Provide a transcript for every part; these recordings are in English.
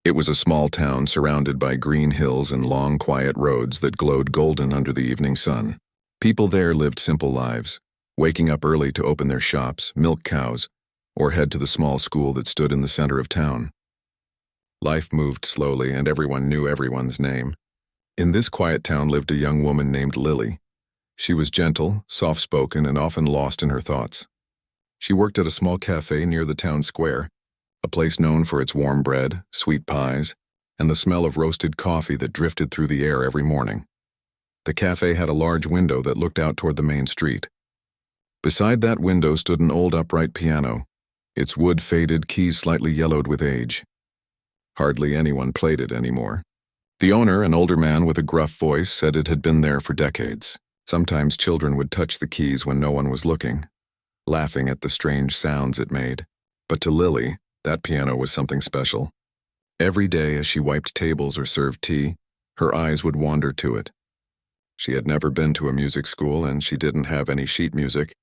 It was a small town surrounded by green hills and long, quiet roads that glowed golden under the evening sun. People there lived simple lives, waking up early to open their shops, milk cows, or head to the small school that stood in the center of town. Life moved slowly, and everyone knew everyone's name. In this quiet town lived a young woman named Lily. She was gentle, soft-spoken, and often lost in her thoughts. She worked at a small cafe near the town square, a place known for its warm bread, sweet pies, and the smell of roasted coffee that drifted through the air every morning. The cafe had a large window that looked out toward the main street. Beside that window stood an old upright piano, its wood faded, keys slightly yellowed with age. Hardly anyone played it anymore. The owner, an older man with a gruff voice, said it had been there for decades. Sometimes children would touch the keys when no one was looking, laughing at the strange sounds it made. But to Lily, that piano was something special. Every day as she wiped tables or served tea, her eyes would wander to it. She had never been to a music school and she didn't have any sheet music,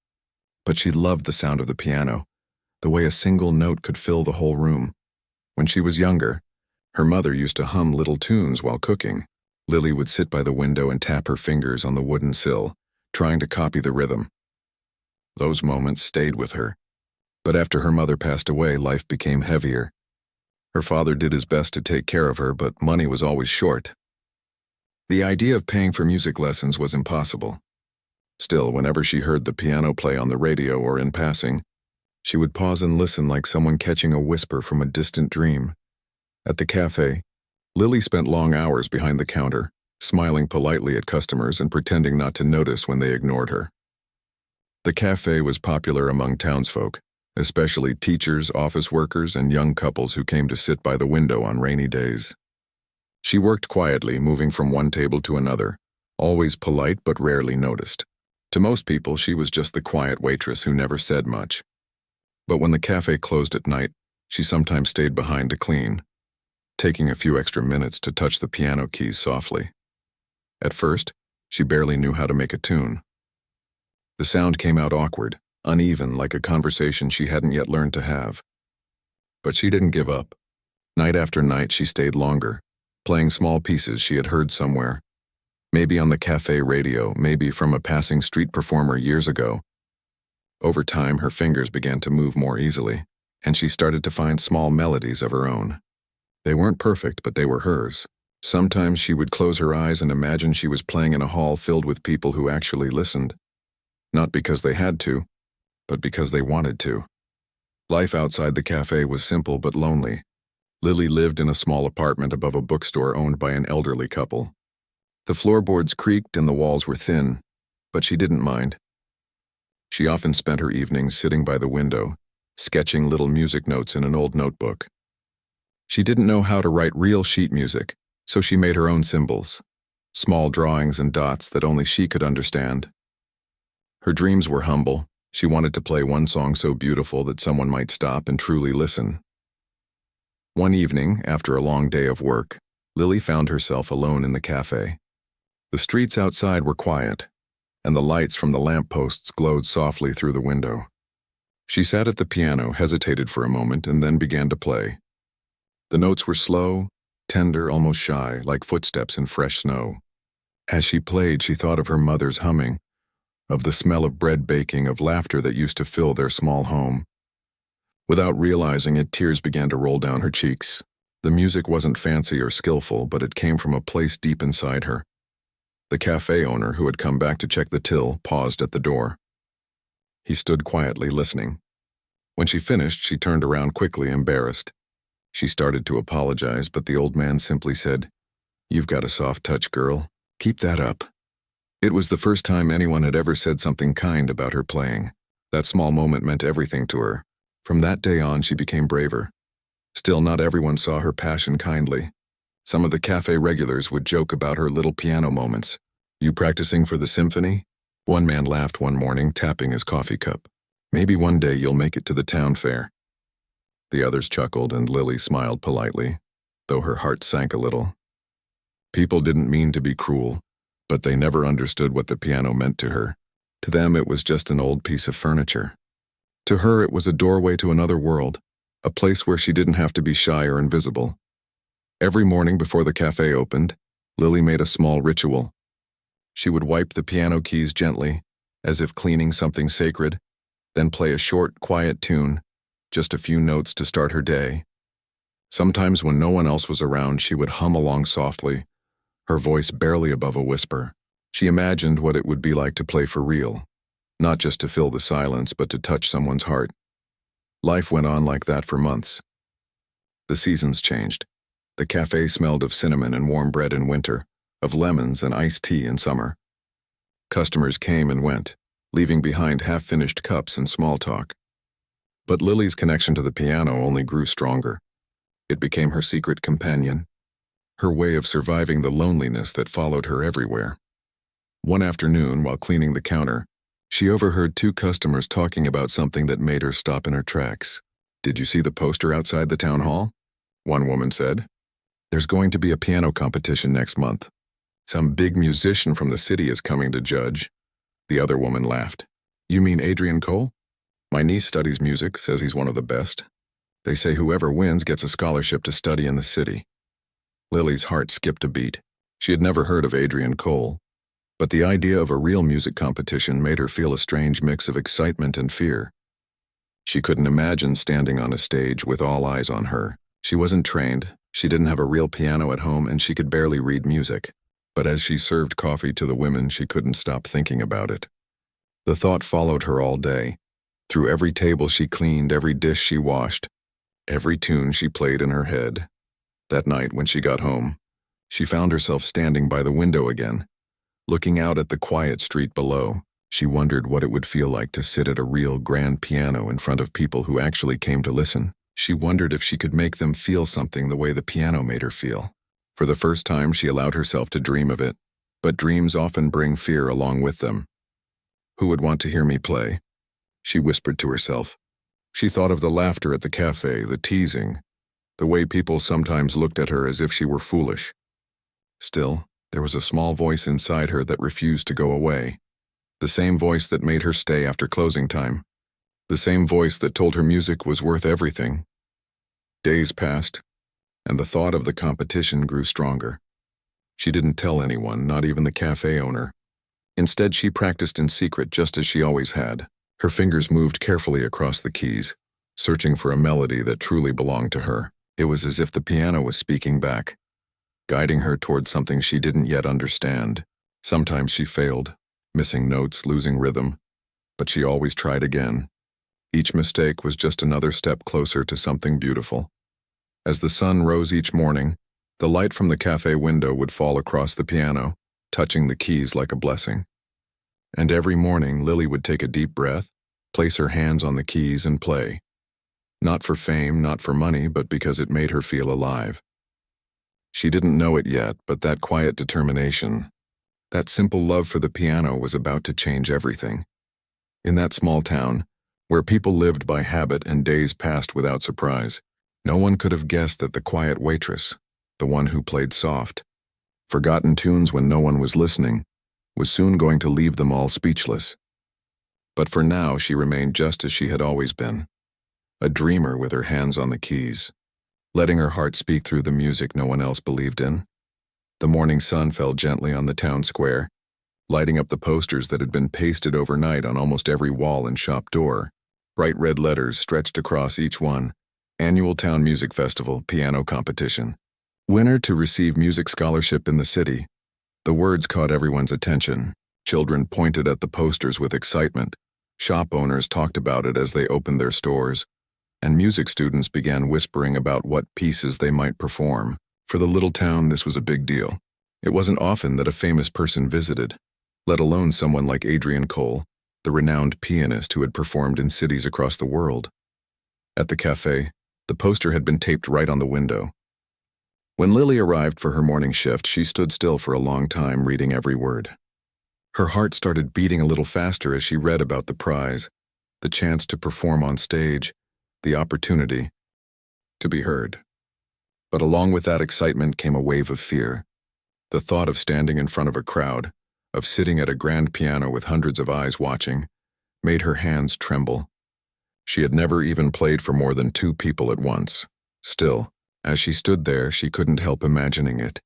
but she loved the sound of the piano, the way a single note could fill the whole room. When she was younger, her mother used to hum little tunes while cooking. Lily would sit by the window and tap her fingers on the wooden sill, trying to copy the rhythm. Those moments stayed with her. But after her mother passed away, life became heavier. Her father did his best to take care of her, but money was always short. The idea of paying for music lessons was impossible. Still, whenever she heard the piano play on the radio or in passing, she would pause and listen like someone catching a whisper from a distant dream. At the cafe, Lily spent long hours behind the counter, smiling politely at customers and pretending not to notice when they ignored her. The cafe was popular among townsfolk, especially teachers, office workers, and young couples who came to sit by the window on rainy days. She worked quietly, moving from one table to another, always polite but rarely noticed. To most people, she was just the quiet waitress who never said much. But when the cafe closed at night, she sometimes stayed behind to clean, taking a few extra minutes to touch the piano keys softly. At first, she barely knew how to make a tune. The sound came out awkward, uneven, like a conversation she hadn't yet learned to have. But she didn't give up. Night after night, she stayed longer, playing small pieces she had heard somewhere. Maybe on the cafe radio, maybe from a passing street performer years ago. Over time, her fingers began to move more easily, and she started to find small melodies of her own. They weren't perfect, but they were hers. Sometimes she would close her eyes and imagine she was playing in a hall filled with people who actually listened. Not because they had to, but because they wanted to. Life outside the cafe was simple but lonely. Lily lived in a small apartment above a bookstore owned by an elderly couple. The floorboards creaked and the walls were thin, but she didn't mind. She often spent her evenings sitting by the window, sketching little music notes in an old notebook. She didn't know how to write real sheet music, so she made her own symbols, small drawings and dots that only she could understand. Her dreams were humble. She wanted to play one song so beautiful that someone might stop and truly listen. One evening, after a long day of work, Lily found herself alone in the cafe. The streets outside were quiet, and the lights from the lampposts glowed softly through the window. She sat at the piano, hesitated for a moment, and then began to play. The notes were slow, tender, almost shy, like footsteps in fresh snow. As she played, she thought of her mother's humming, of the smell of bread baking, of laughter that used to fill their small home. Without realizing it, tears began to roll down her cheeks. The music wasn't fancy or skillful, but it came from a place deep inside her. The cafe owner, who had come back to check the till, paused at the door. He stood quietly listening. When she finished, she turned around quickly, embarrassed. She started to apologize, but the old man simply said, "You've got a soft touch, girl. Keep that up." It was the first time anyone had ever said something kind about her playing. That small moment meant everything to her. From that day on, she became braver. Still, not everyone saw her passion kindly. Some of the cafe regulars would joke about her little piano moments. "You practicing for the symphony?" One man laughed one morning, tapping his coffee cup. "Maybe one day you'll make it to the town fair." The others chuckled, and Lily smiled politely, though her heart sank a little. People didn't mean to be cruel, but they never understood what the piano meant to her. To them, it was just an old piece of furniture. To her, it was a doorway to another world, a place where she didn't have to be shy or invisible. Every morning before the cafe opened, Lily made a small ritual. She would wipe the piano keys gently, as if cleaning something sacred, then play a short, quiet tune, just a few notes to start her day. Sometimes when no one else was around, she would hum along softly, her voice barely above a whisper. She imagined what it would be like to play for real, not just to fill the silence, but to touch someone's heart. Life went on like that for months. The seasons changed. The cafe smelled of cinnamon and warm bread in winter, of lemons and iced tea in summer. Customers came and went, leaving behind half-finished cups and small talk. But Lily's connection to the piano only grew stronger. It became her secret companion, her way of surviving the loneliness that followed her everywhere. One afternoon, while cleaning the counter, she overheard two customers talking about something that made her stop in her tracks. "Did you see the poster outside the town hall?" one woman said. "There's going to be a piano competition next month. Some big musician from the city is coming to judge." The other woman laughed. "You mean Adrian Cole? My niece studies music, says he's one of the best. They say whoever wins gets a scholarship to study in the city." Lily's heart skipped a beat. She had never heard of Adrian Cole, but the idea of a real music competition made her feel a strange mix of excitement and fear. She couldn't imagine standing on a stage with all eyes on her. She wasn't trained, she didn't have a real piano at home, and she could barely read music. But as she served coffee to the women, she couldn't stop thinking about it. The thought followed her all day. Through every table she cleaned, every dish she washed, every tune she played in her head. That night, when she got home, she found herself standing by the window again, looking out at the quiet street below. She wondered what it would feel like to sit at a real grand piano in front of people who actually came to listen. She wondered if she could make them feel something the way the piano made her feel. For the first time, she allowed herself to dream of it, but dreams often bring fear along with them. "Who would want to hear me play?" she whispered to herself. She thought of the laughter at the cafe, the teasing, the way people sometimes looked at her as if she were foolish. Still, there was a small voice inside her that refused to go away. The same voice that made her stay after closing time. The same voice that told her music was worth everything. Days passed, and the thought of the competition grew stronger. She didn't tell anyone, not even the cafe owner. Instead, she practiced in secret just as she always had. Her fingers moved carefully across the keys, searching for a melody that truly belonged to her. It was as if the piano was speaking back, guiding her toward something she didn't yet understand. Sometimes she failed, missing notes, losing rhythm, but she always tried again. Each mistake was just another step closer to something beautiful. As the sun rose each morning, the light from the cafe window would fall across the piano, touching the keys like a blessing. And every morning, Lily would take a deep breath, place her hands on the keys and play. Not for fame, not for money, but because it made her feel alive. She didn't know it yet, but that quiet determination, that simple love for the piano was about to change everything. In that small town, where people lived by habit and days passed without surprise, no one could have guessed that the quiet waitress, the one who played soft, forgotten tunes when no one was listening, was soon going to leave them all speechless. But for now, she remained just as she had always been, a dreamer with her hands on the keys, letting her heart speak through the music no one else believed in. The morning sun fell gently on the town square, lighting up the posters that had been pasted overnight on almost every wall and shop door. Bright red letters stretched across each one: Annual Town Music Festival, Piano Competition. Winner to receive music scholarship in the city. The words caught everyone's attention. Children pointed at the posters with excitement. Shop owners talked about it as they opened their stores, and music students began whispering about what pieces they might perform. For the little town, this was a big deal. It wasn't often that a famous person visited, let alone someone like Adrian Cole, the renowned pianist who had performed in cities across the world. At the cafe, the poster had been taped right on the window. When Lily arrived for her morning shift, she stood still for a long time, reading every word. Her heart started beating a little faster as she read about the prize, the chance to perform on stage, the opportunity to be heard. But along with that excitement came a wave of fear. The thought of standing in front of a crowd, of sitting at a grand piano with hundreds of eyes watching, made her hands tremble. She had never even played for more than 2 people at once. Still, As she stood there, she couldn't help imagining it.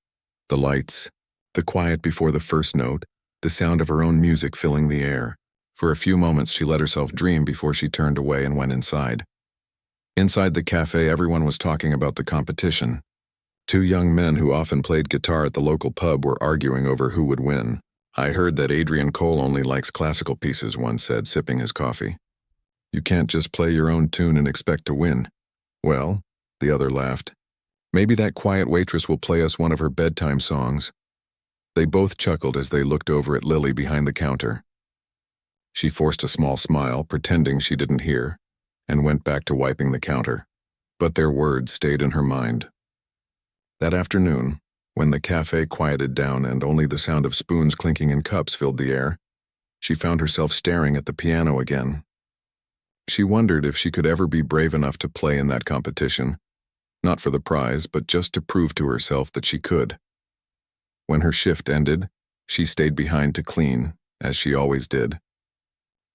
The lights, the quiet before the first note, the sound of her own music filling the air. For a few moments she let herself dream before she turned away and went inside. Inside the cafe, everyone was talking about the competition. Two young men who often played guitar at the local pub were arguing over who would win. "I heard that Adrian Cole only likes classical pieces," one said, sipping his coffee. "You can't just play your own tune and expect to win." "Well," the other laughed, "maybe that quiet waitress will play us one of her bedtime songs." They both chuckled as they looked over at Lily behind the counter. She forced a small smile, pretending she didn't hear, and went back to wiping the counter. But their words stayed in her mind. That afternoon, when the cafe quieted down and only the sound of spoons clinking in cups filled the air, she found herself staring at the piano again. She wondered if she could ever be brave enough to play in that competition, not for the prize, but just to prove to herself that she could. When her shift ended, she stayed behind to clean, as she always did.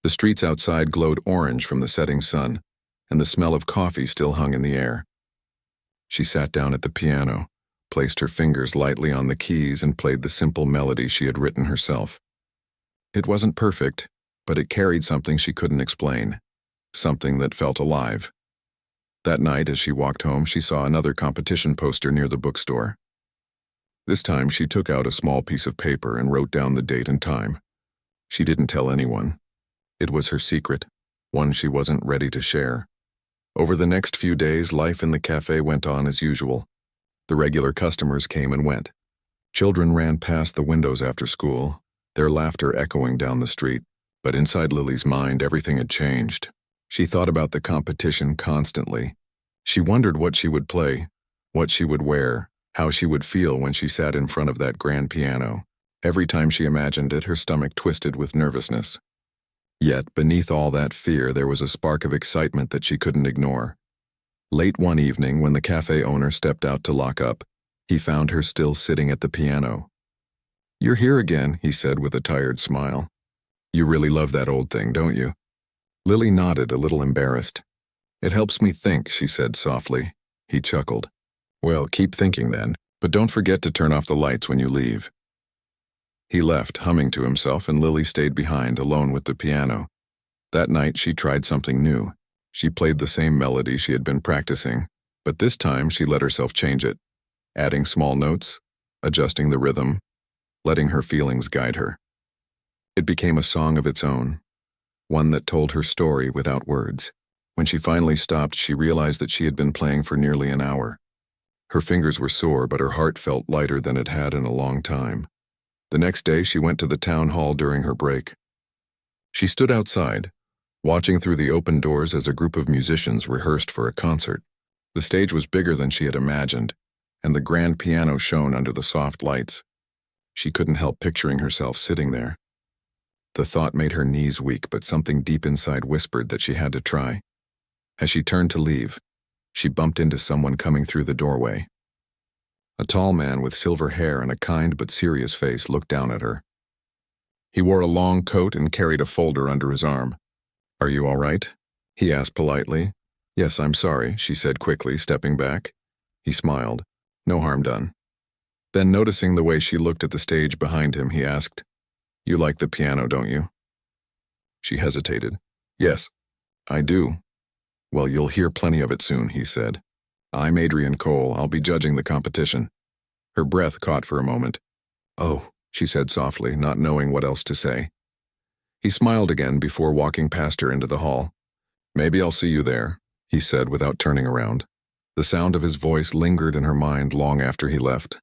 The streets outside glowed orange from the setting sun, and the smell of coffee still hung in the air. She sat down at the piano, placed her fingers lightly on the keys, and played the simple melody she had written herself. It wasn't perfect, but it carried something she couldn't explain, something that felt alive. That night, as she walked home, she saw another competition poster near the bookstore. This time, she took out a small piece of paper and wrote down the date and time. She didn't tell anyone. It was her secret, one she wasn't ready to share. Over the next few days, life in the cafe went on as usual. The regular customers came and went. Children ran past the windows after school, their laughter echoing down the street. But inside Lily's mind, everything had changed. She thought about the competition constantly. She wondered what she would play, what she would wear, how she would feel when she sat in front of that grand piano. Every time she imagined it, her stomach twisted with nervousness. Yet, beneath all that fear, there was a spark of excitement that she couldn't ignore. Late one evening, when the cafe owner stepped out to lock up, he found her still sitting at the piano. "You're here again," he said with a tired smile. "You really love that old thing, don't you?" Lily nodded, a little embarrassed. "It helps me think," she said softly. He chuckled. "Well, keep thinking then, but don't forget to turn off the lights when you leave." He left, humming to himself, and Lily stayed behind, alone with the piano. That night, she tried something new. She played the same melody she had been practicing, but this time she let herself change it, adding small notes, adjusting the rhythm, letting her feelings guide her. It became a song of its own, one that told her story without words. When she finally stopped, she realized that she had been playing for nearly an hour. Her fingers were sore, but her heart felt lighter than it had in a long time. The next day, she went to the town hall during her break. She stood outside, watching through the open doors as a group of musicians rehearsed for a concert. The stage was bigger than she had imagined, and the grand piano shone under the soft lights. She couldn't help picturing herself sitting there. The thought made her knees weak, but something deep inside whispered that she had to try. As she turned to leave, she bumped into someone coming through the doorway. A tall man with silver hair and a kind but serious face looked down at her. He wore a long coat and carried a folder under his arm. "Are you all right?" he asked politely. "Yes, I'm sorry," she said quickly, stepping back. He smiled. "No harm done." Then, noticing the way she looked at the stage behind him, he asked, "You like the piano, don't you?" She hesitated. "Yes, I do." "Well, you'll hear plenty of it soon," he said. "I'm Adrian Cole. I'll be judging the competition." Her breath caught for a moment. "Oh," she said softly, not knowing what else to say. He smiled again before walking past her into the hall. "Maybe I'll see you there," he said without turning around. The sound of his voice lingered in her mind long after he left.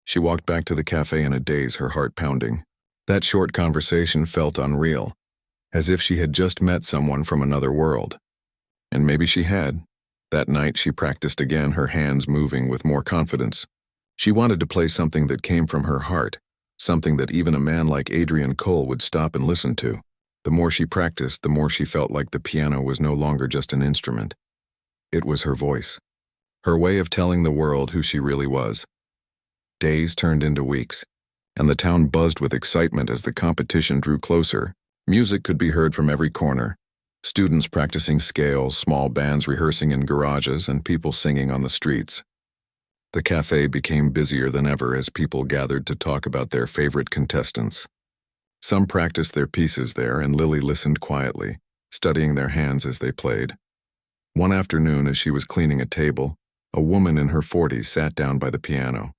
She walked back to the cafe in a daze, her heart pounding. That short conversation felt unreal, as if she had just met someone from another world. And maybe she had. That night she practiced again, her hands moving with more confidence. She wanted to play something that came from her heart, something that even a man like Adrian Cole would stop and listen to. The more she practiced, the more she felt like the piano was no longer just an instrument. It was her voice, her way of telling the world who she really was. Days turned into weeks, and the town buzzed with excitement as the competition drew closer. Music could be heard from every corner. Students practicing scales, small bands rehearsing in garages, and people singing on the streets. The cafe became busier than ever as people gathered to talk about their favorite contestants. Some practiced their pieces there, and Lily listened quietly, studying their hands as they played. One afternoon, as she was cleaning a table, a woman in her 40s sat down by the piano.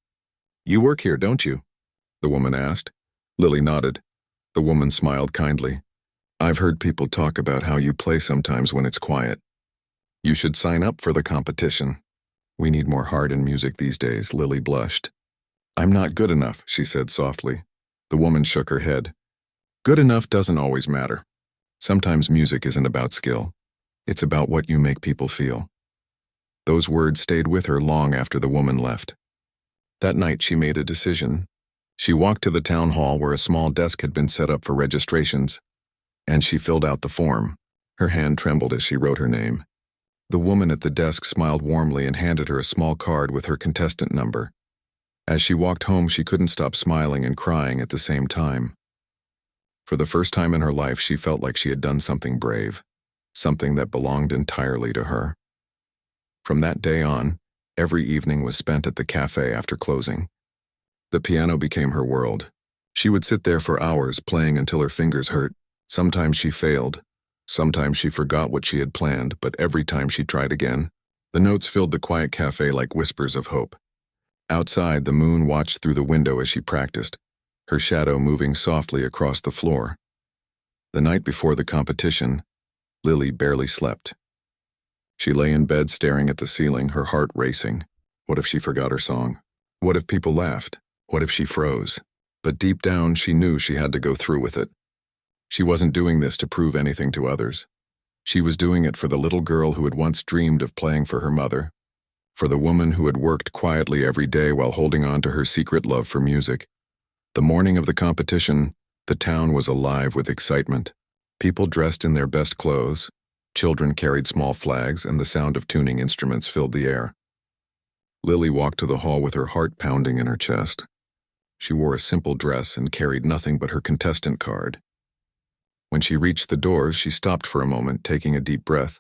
"You work here, don't you?" the woman asked. Lily nodded. The woman smiled kindly. "I've heard people talk about how you play sometimes when it's quiet. You should sign up for the competition. We need more heart in music these days." Lily blushed. "I'm not good enough," she said softly. The woman shook her head. "Good enough doesn't always matter. Sometimes music isn't about skill. It's about what you make people feel." Those words stayed with her long after the woman left. That night she made a decision. She walked to the town hall where a small desk had been set up for registrations, and she filled out the form. Her hand trembled as she wrote her name. The woman at the desk smiled warmly and handed her a small card with her contestant number. As she walked home, she couldn't stop smiling and crying at the same time. For the first time in her life, she felt like she had done something brave, something that belonged entirely to her. From that day on, every evening was spent at the cafe after closing. The piano became her world. She would sit there for hours, playing until her fingers hurt. Sometimes she failed. Sometimes she forgot what she had planned, but every time she tried again, the notes filled the quiet cafe like whispers of hope. Outside, the moon watched through the window as she practiced, her shadow moving softly across the floor. The night before the competition, Lily barely slept. She lay in bed staring at the ceiling, her heart racing. What if she forgot her song? What if people laughed? What if she froze? But deep down, she knew she had to go through with it. She wasn't doing this to prove anything to others. She was doing it for the little girl who had once dreamed of playing for her mother, for the woman who had worked quietly every day while holding on to her secret love for music. The morning of the competition, the town was alive with excitement. People dressed in their best clothes, children carried small flags, and the sound of tuning instruments filled the air. Lily walked to the hall with her heart pounding in her chest. She wore a simple dress and carried nothing but her contestant card. When she reached the doors, she stopped for a moment, taking a deep breath.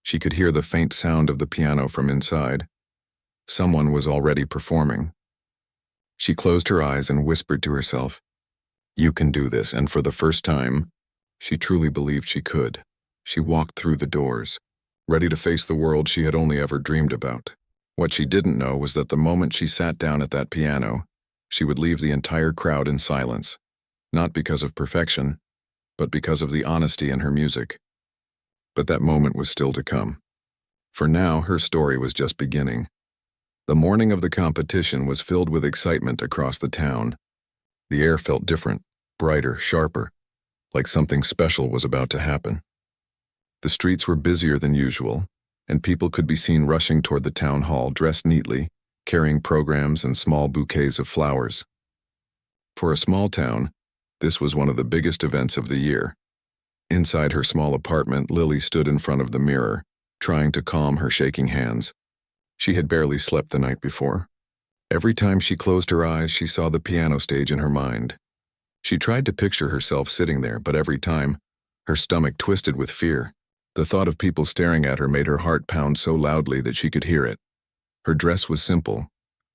She could hear the faint sound of the piano from inside. Someone was already performing. She closed her eyes and whispered to herself, "You can do this," and for the first time, she truly believed she could. She walked through the doors, ready to face the world she had only ever dreamed about. What she didn't know was that the moment she sat down at that piano, she would leave the entire crowd in silence, not because of perfection, but because of the honesty in her music. But that moment was still to come. For now, her story was just beginning. The morning of the competition was filled with excitement across the town. The air felt different, brighter, sharper, like something special was about to happen. The streets were busier than usual, and people could be seen rushing toward the town hall dressed neatly, carrying programs and small bouquets of flowers. For a small town, this was one of the biggest events of the year. Inside her small apartment, Lily stood in front of the mirror, trying to calm her shaking hands. She had barely slept the night before. Every time she closed her eyes, she saw the piano stage in her mind. She tried to picture herself sitting there, but every time, her stomach twisted with fear. The thought of people staring at her made her heart pound so loudly that she could hear it. Her dress was simple,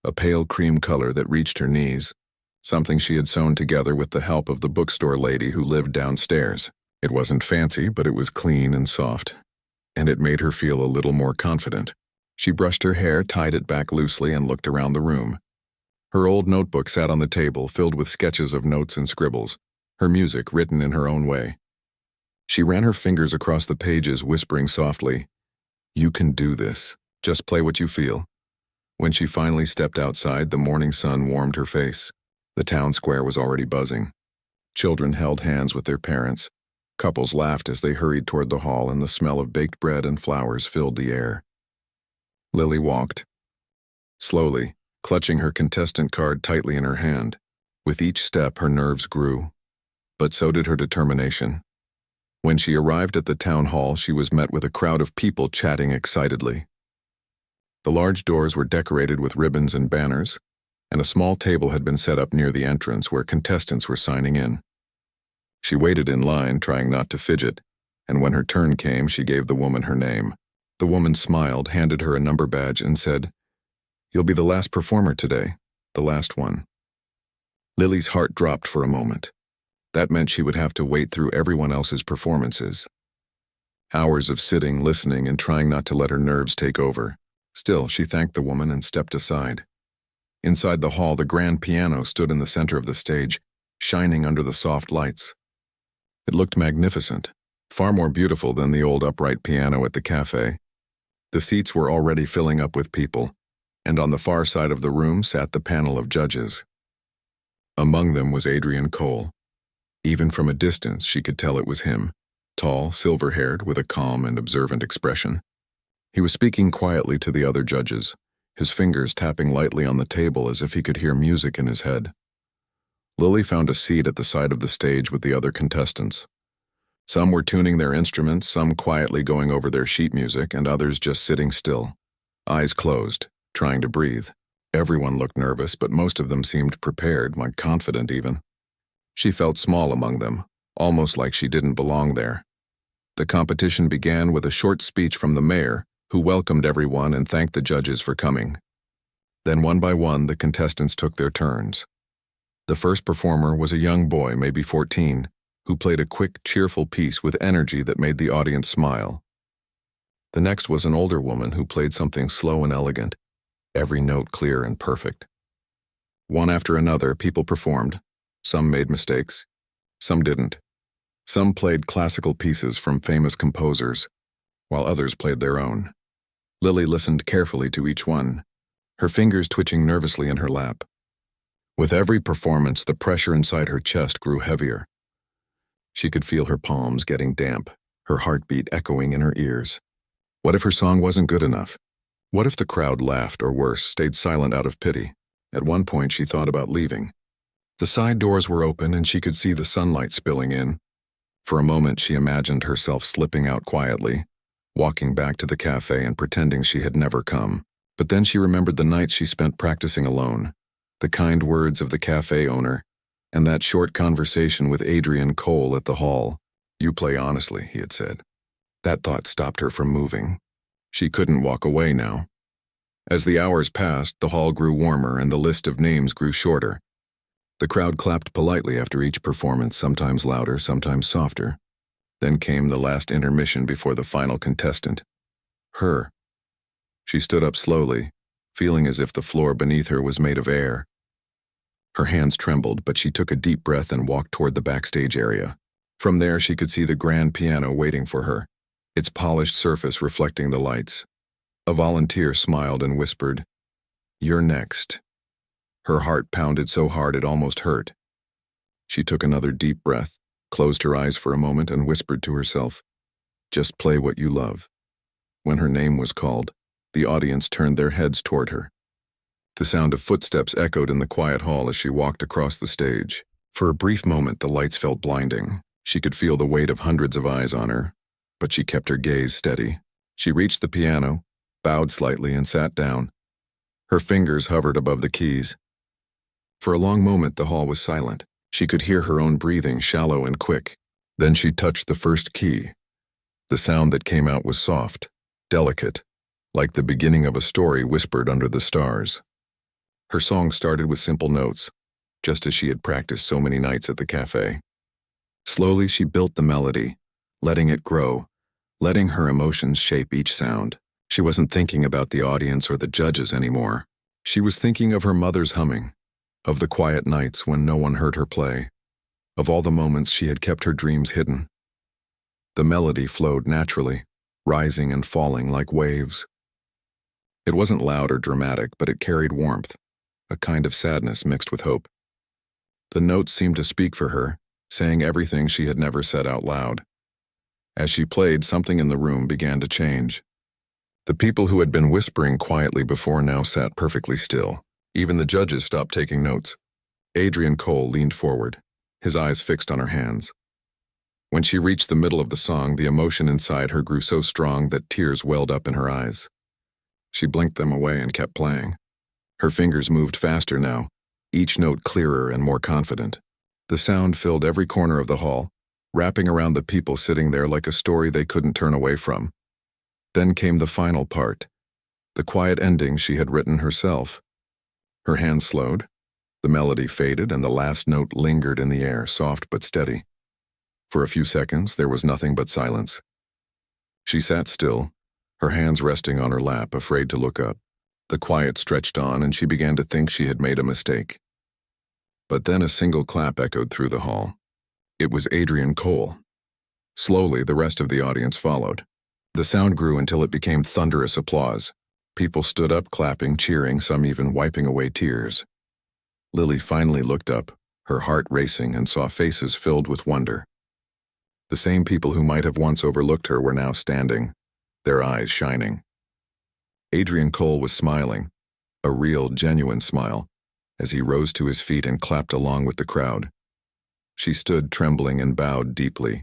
a pale cream color that reached her knees, something she had sewn together with the help of the bookstore lady who lived downstairs. It wasn't fancy, but it was clean and soft, and it made her feel a little more confident. She brushed her hair, tied it back loosely, and looked around the room. Her old notebook sat on the table, filled with sketches of notes and scribbles, her music written in her own way. She ran her fingers across the pages, whispering softly, "You can do this. Just play what you feel." When she finally stepped outside, the morning sun warmed her face. The town square was already buzzing. Children held hands with their parents. Couples laughed as they hurried toward the hall, and the smell of baked bread and flowers filled the air. Lily walked, slowly, clutching her contestant card tightly in her hand. With each step, her nerves grew, but so did her determination. When she arrived at the town hall, she was met with a crowd of people chatting excitedly. The large doors were decorated with ribbons and banners, and a small table had been set up near the entrance where contestants were signing in. She waited in line, trying not to fidget, and when her turn came, she gave the woman her name. The woman smiled, handed her a number badge, and said, You'll be the last performer today, the last one. Lily's heart dropped for a moment. That meant she would have to wait through everyone else's performances. Hours of sitting, listening, and trying not to let her nerves take over. Still, she thanked the woman and stepped aside. Inside the hall, the grand piano stood in the center of the stage, shining under the soft lights. It looked magnificent, far more beautiful than the old upright piano at the cafe. The seats were already filling up with people, and on the far side of the room sat the panel of judges. Among them was Adrian Cole. Even from a distance, she could tell it was him, tall, silver-haired, with a calm and observant expression. He was speaking quietly to the other judges, his fingers tapping lightly on the table as if he could hear music in his head. Lily found a seat at the side of the stage with the other contestants. Some were tuning their instruments, some quietly going over their sheet music, and others just sitting still, eyes closed, trying to breathe. Everyone looked nervous, but most of them seemed prepared, like confident even. She felt small among them, almost like she didn't belong there. The competition began with a short speech from the mayor, who welcomed everyone and thanked the judges for coming. Then one by one, the contestants took their turns. The first performer was a young boy, maybe 14, who played a quick, cheerful piece with energy that made the audience smile. The next was an older woman who played something slow and elegant, every note clear and perfect. One after another, people performed. Some made mistakes. Some didn't. Some played classical pieces from famous composers, while others played their own. Lily listened carefully to each one, her fingers twitching nervously in her lap. With every performance, the pressure inside her chest grew heavier. She could feel her palms getting damp, her heartbeat echoing in her ears. What if her song wasn't good enough? What if the crowd laughed, or worse, stayed silent out of pity? At one point, she thought about leaving. The side doors were open and she could see the sunlight spilling in. For a moment, she imagined herself slipping out quietly, walking back to the cafe and pretending she had never come. But then she remembered the nights she spent practicing alone, the kind words of the cafe owner, and that short conversation with Adrian Cole at the hall. "You play honestly," he had said. That thought stopped her from moving. She couldn't walk away now. As the hours passed, the hall grew warmer and the list of names grew shorter. The crowd clapped politely after each performance, sometimes louder, sometimes softer. Then came the last intermission before the final contestant. Her. She stood up slowly, feeling as if the floor beneath her was made of air. Her hands trembled, but she took a deep breath and walked toward the backstage area. From there, she could see the grand piano waiting for her, its polished surface reflecting the lights. A volunteer smiled and whispered, "You're next." Her heart pounded so hard it almost hurt. She took another deep breath, closed her eyes for a moment, and whispered to herself, "Just play what you love." When her name was called, the audience turned their heads toward her. The sound of footsteps echoed in the quiet hall as she walked across the stage. For a brief moment, the lights felt blinding. She could feel the weight of hundreds of eyes on her, but she kept her gaze steady. She reached the piano, bowed slightly, and sat down. Her fingers hovered above the keys. For a long moment, the hall was silent. She could hear her own breathing, shallow and quick. Then she touched the first key. The sound that came out was soft, delicate, like the beginning of a story whispered under the stars. Her song started with simple notes, just as she had practiced so many nights at the cafe. Slowly, she built the melody, letting it grow, letting her emotions shape each sound. She wasn't thinking about the audience or the judges anymore. She was thinking of her mother's humming, of the quiet nights when no one heard her play, of all the moments she had kept her dreams hidden. The melody flowed naturally, rising and falling like waves. It wasn't loud or dramatic, but it carried warmth, a kind of sadness mixed with hope. The notes seemed to speak for her, saying everything she had never said out loud. As she played, something in the room began to change. The people who had been whispering quietly before now sat perfectly still. Even the judges stopped taking notes. Adrian Cole leaned forward, his eyes fixed on her hands. When she reached the middle of the song, the emotion inside her grew so strong that tears welled up in her eyes. She blinked them away and kept playing. Her fingers moved faster now, each note clearer and more confident. The sound filled every corner of the hall, wrapping around the people sitting there like a story they couldn't turn away from. Then came the final part, the quiet ending she had written herself. Her hand slowed, the melody faded, and the last note lingered in the air, soft but steady. For a few seconds, there was nothing but silence. She sat still, her hands resting on her lap, afraid to look up. The quiet stretched on, and she began to think she had made a mistake. But then a single clap echoed through the hall. It was Adrian Cole. Slowly, the rest of the audience followed. The sound grew until it became thunderous applause. People stood up, clapping, cheering, some even wiping away tears. Lily finally looked up, her heart racing, and saw faces filled with wonder. The same people who might have once overlooked her were now standing, their eyes shining. Adrian Cole was smiling, a real, genuine smile, as he rose to his feet and clapped along with the crowd. She stood trembling and bowed deeply.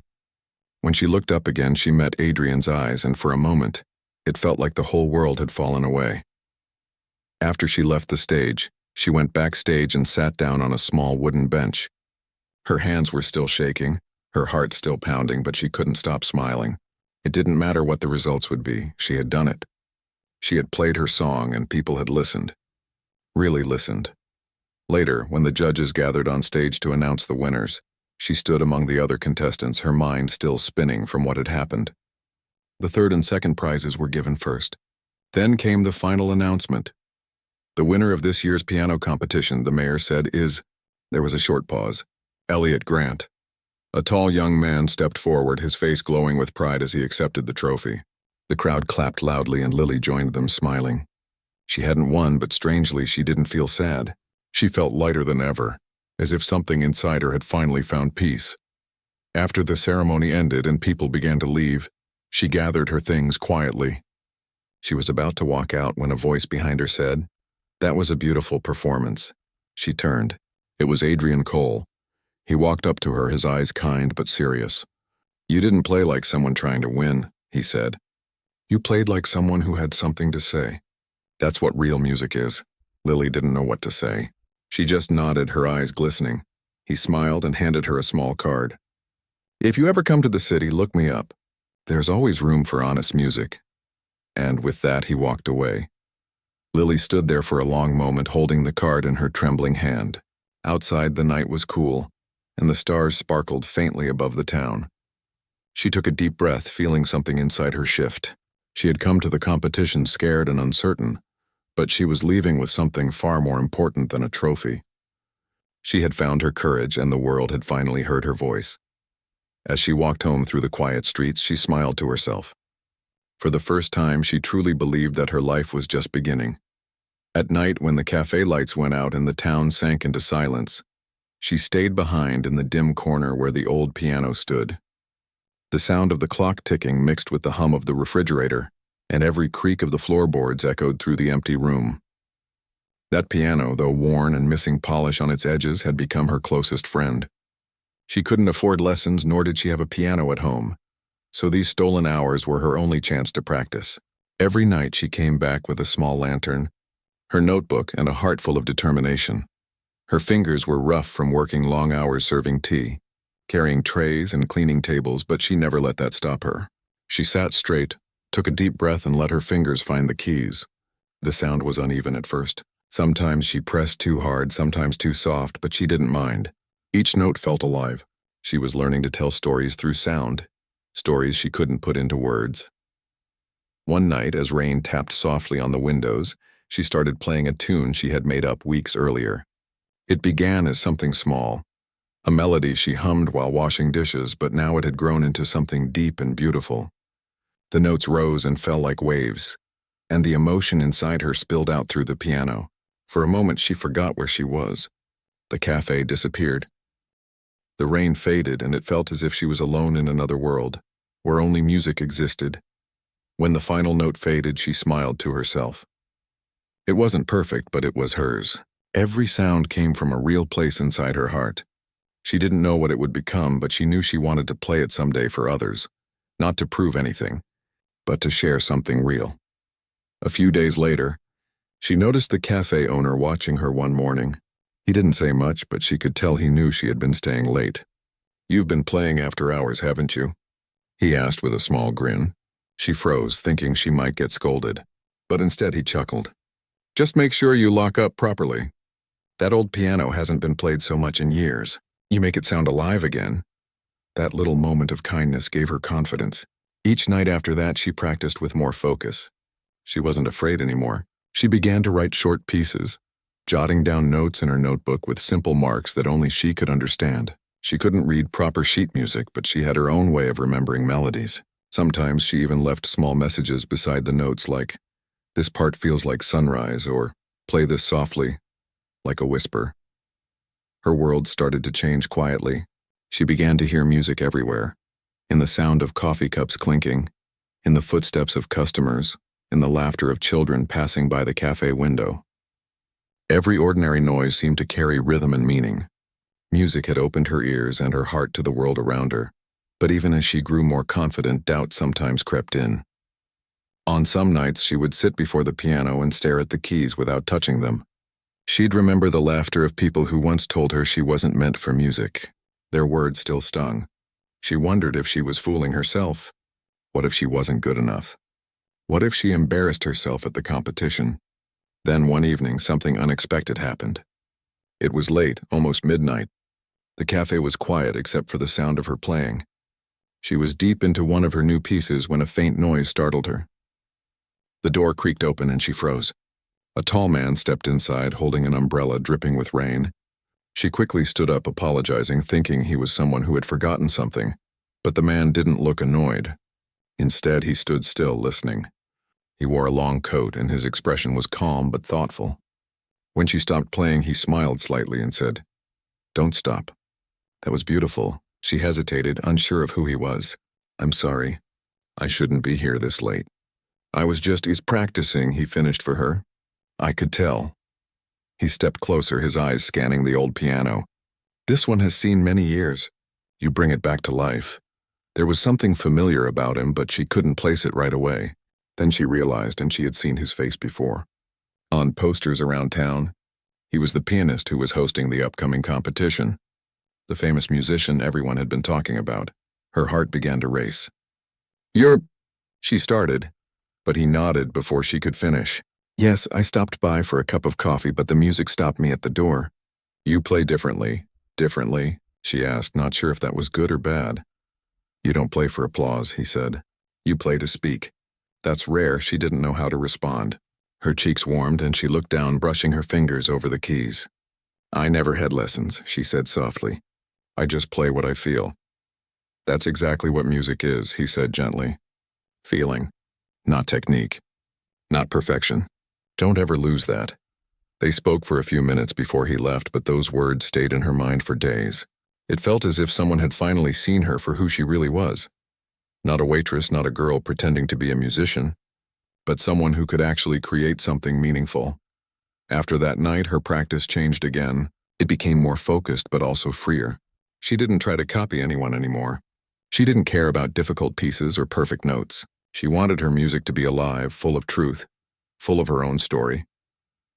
When she looked up again, she met Adrian's eyes, and for a moment, it felt like the whole world had fallen away. After she left the stage, she went backstage and sat down on a small wooden bench. Her hands were still shaking, her heart still pounding, but she couldn't stop smiling. It didn't matter what the results would be, she had done it. She had played her song, and people had listened. Really listened. Later, when the judges gathered on stage to announce the winners, she stood among the other contestants, her mind still spinning from what had happened. The third and second prizes were given first. Then came the final announcement. The winner of this year's piano competition, the mayor said, is... There was a short pause. Elliot Grant. A tall young man stepped forward, his face glowing with pride as he accepted the trophy. The crowd clapped loudly, and Lily joined them, smiling. She hadn't won, but strangely, she didn't feel sad. She felt lighter than ever, as if something inside her had finally found peace. After the ceremony ended and people began to leave, she gathered her things quietly. She was about to walk out when a voice behind her said, "That was a beautiful performance." She turned. It was Adrian Cole. He walked up to her, his eyes kind but serious. "You didn't play like someone trying to win," he said. "You played like someone who had something to say. That's what real music is." Lily didn't know what to say. She just nodded, her eyes glistening. He smiled and handed her a small card. "If you ever come to the city, look me up. There's always room for honest music." And with that, he walked away. Lily stood there for a long moment, holding the card in her trembling hand. Outside, the night was cool, and the stars sparkled faintly above the town. She took a deep breath, feeling something inside her shift. She had come to the competition scared and uncertain, but she was leaving with something far more important than a trophy. She had found her courage, and the world had finally heard her voice. As she walked home through the quiet streets, she smiled to herself. For the first time, she truly believed that her life was just beginning. At night, when the cafe lights went out and the town sank into silence, she stayed behind in the dim corner where the old piano stood. The sound of the clock ticking mixed with the hum of the refrigerator, and every creak of the floorboards echoed through the empty room. That piano, though worn and missing polish on its edges, had become her closest friend. She couldn't afford lessons, nor did she have a piano at home, so these stolen hours were her only chance to practice. Every night she came back with a small lantern, her notebook, and a heart full of determination. Her fingers were rough from working long hours serving tea, carrying trays and cleaning tables, but she never let that stop her. She sat straight, took a deep breath, and let her fingers find the keys. The sound was uneven at first. Sometimes she pressed too hard, sometimes too soft, but she didn't mind. Each note felt alive. She was learning to tell stories through sound, stories she couldn't put into words. One night, as rain tapped softly on the windows, she started playing a tune she had made up weeks earlier. It began as something small, a melody she hummed while washing dishes, but now it had grown into something deep and beautiful. The notes rose and fell like waves, and the emotion inside her spilled out through the piano. For a moment, she forgot where she was. The cafe disappeared. The rain faded, and it felt as if she was alone in another world, where only music existed. When the final note faded, she smiled to herself. It wasn't perfect, but it was hers. Every sound came from a real place inside her heart. She didn't know what it would become, but she knew she wanted to play it someday for others, not to prove anything, but to share something real. A few days later, she noticed the cafe owner watching her one morning. He didn't say much, but she could tell he knew she had been staying late. "You've been playing after hours, haven't you?" he asked with a small grin. She froze, thinking she might get scolded. But instead he chuckled. Just make sure you lock up properly. That old piano hasn't been played so much in years. You make it sound alive again. That little moment of kindness gave her confidence. Each night after that, she practiced with more focus. She wasn't afraid anymore. She began to write short pieces, jotting down notes in her notebook with simple marks that only she could understand. She couldn't read proper sheet music, but she had her own way of remembering melodies. Sometimes she even left small messages beside the notes like, "This part feels like sunrise," or "Play this softly," like a whisper. Her world started to change quietly. She began to hear music everywhere, in the sound of coffee cups clinking, in the footsteps of customers, in the laughter of children passing by the cafe window. Every ordinary noise seemed to carry rhythm and meaning. Music had opened her ears and her heart to the world around her, but even as she grew more confident, doubt sometimes crept in. On some nights, she would sit before the piano and stare at the keys without touching them. She'd remember the laughter of people who once told her she wasn't meant for music. Their words still stung. She wondered if she was fooling herself. What if she wasn't good enough? What if she embarrassed herself at the competition? Then one evening, something unexpected happened. It was late, almost midnight. The cafe was quiet except for the sound of her playing. She was deep into one of her new pieces when a faint noise startled her. The door creaked open and she froze. A tall man stepped inside, holding an umbrella dripping with rain. She quickly stood up, apologizing, thinking he was someone who had forgotten something. But the man didn't look annoyed. Instead, he stood still, listening. He wore a long coat, and his expression was calm but thoughtful. When she stopped playing, he smiled slightly and said, "Don't stop." That was beautiful. She hesitated, unsure of who he was. "I'm sorry. I shouldn't be here this late." He's practicing," he finished for her. "I could tell." He stepped closer, his eyes scanning the old piano. "This one has seen many years. You bring it back to life." There was something familiar about him, but she couldn't place it right away. Then she realized, and she had seen his face before. On posters around town, he was the pianist who was hosting the upcoming competition. The famous musician everyone had been talking about. Her heart began to race. "You're—" she started, but he nodded before she could finish. "Yes, I stopped by for a cup of coffee, but the music stopped me at the door." "You play differently." "Differently?" she asked, not sure if that was good or bad. "You don't play for applause," he said. "You play to speak." That's rare. She didn't know how to respond. Her cheeks warmed and she looked down, brushing her fingers over the keys. "I never had lessons," she said softly. "I just play what I feel." "That's exactly what music is," he said gently. "Feeling. Not technique. Not perfection. Don't ever lose that." They spoke for a few minutes before he left, but those words stayed in her mind for days. It felt as if someone had finally seen her for who she really was. Not a waitress, not a girl pretending to be a musician, but someone who could actually create something meaningful. After that night, her practice changed again. It became more focused but also freer. She didn't try to copy anyone anymore. She didn't care about difficult pieces or perfect notes. She wanted her music to be alive, full of truth, full of her own story.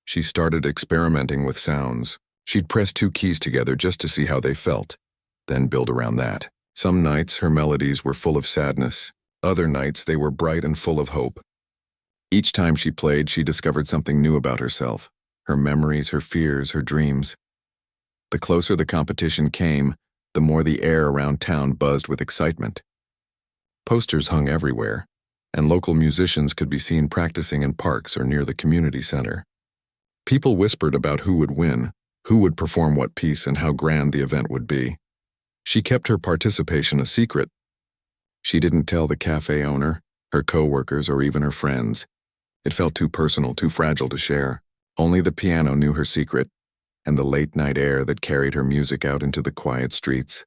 She started experimenting with sounds. She'd press two keys together just to see how they felt, then build around that. Some nights, her melodies were full of sadness. Other nights, they were bright and full of hope. Each time she played, she discovered something new about herself, her memories, her fears, her dreams. The closer the competition came, the more the air around town buzzed with excitement. Posters hung everywhere, and local musicians could be seen practicing in parks or near the community center. People whispered about who would win, who would perform what piece, and how grand the event would be. She kept her participation a secret. She didn't tell the cafe owner, her co-workers, or even her friends. It felt too personal, too fragile to share. Only the piano knew her secret, and the late-night air that carried her music out into the quiet streets.